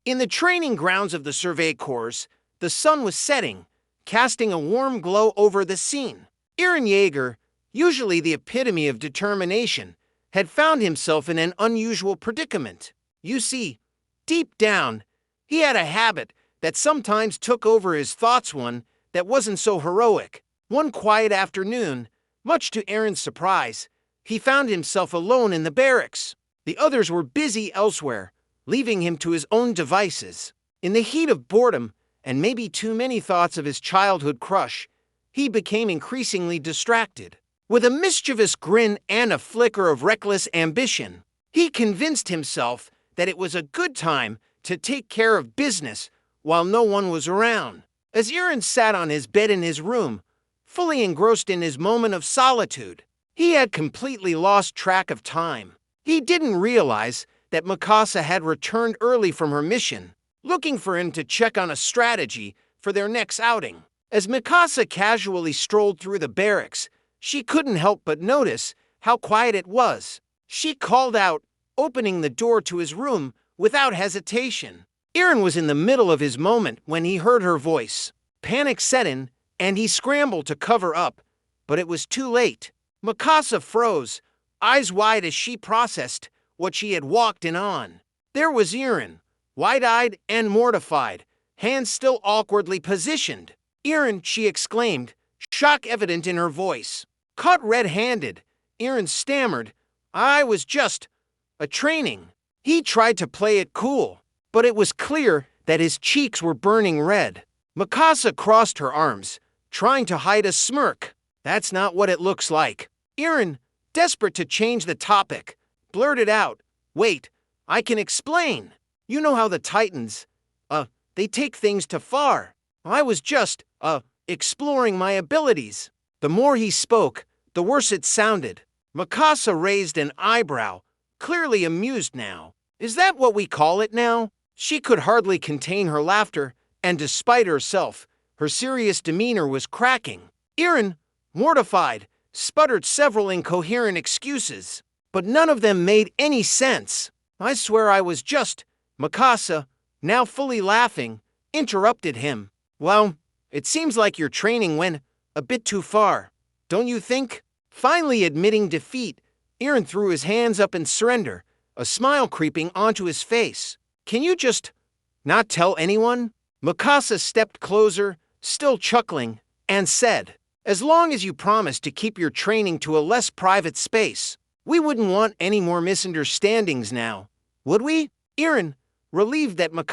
In the training grounds of the Survey Corps, the sun was setting, casting a warm glow over the scene. Aaron Yeager, usually the epitome of determination, had found himself in an unusual predicament. You see, deep down, he had a habit that sometimes took over his thoughts, one that wasn't so heroic. One quiet afternoon, much to Aaron's surprise, he found himself alone in the barracks. The others were busy elsewhere, leaving him to his own devices. In the heat of boredom, and maybe too many thoughts of his childhood crush, he became increasingly distracted. With a mischievous grin and a flicker of reckless ambition, he convinced himself that it was a good time to take care of business while no one was around. As Aaron sat on his bed in his room, fully engrossed in his moment of solitude, he had completely lost track of time. He didn't realize that Mikasa had returned early from her mission, looking for him to check on a strategy for their next outing. As Mikasa casually strolled through the barracks, she couldn't help but notice how quiet it was. She called out, opening the door to his room without hesitation. Aaron was in the middle of his moment when he heard her voice. Panic set in, and he scrambled to cover up, but it was too late. Mikasa froze, eyes wide as she processed what she had walked in on. There was Aaron, wide-eyed and mortified, hands still awkwardly positioned. "Aaron," she exclaimed, shock evident in her voice. Caught red-handed, Aaron stammered, "I was just a training." He tried to play it cool, but it was clear that his cheeks were burning red. Mikasa crossed her arms, trying to hide a smirk. "That's not what it looks like." Aaron, desperate to change the topic, blurted out, "Wait, I can explain. You know how the Titans, they take things too far. I was just, exploring my abilities." The more he spoke, the worse it sounded. Mikasa raised an eyebrow, clearly amused now. "Is that what we call it now?" She could hardly contain her laughter, and despite herself, her serious demeanor was cracking. Aaron, mortified, sputtered several incoherent excuses, but none of them made any sense. "I swear I was just..." Mikasa, now fully laughing, interrupted him. "Well, it seems like your training went a bit too far, don't you think?" Finally admitting defeat, Aaron threw his hands up in surrender, a smile creeping onto his face. "Can you just not tell anyone?" Mikasa stepped closer, still chuckling, and said, "As long as you promise to keep your training to a less private space, we wouldn't want any more misunderstandings now, would we?" Aaron, relieved that Mikasa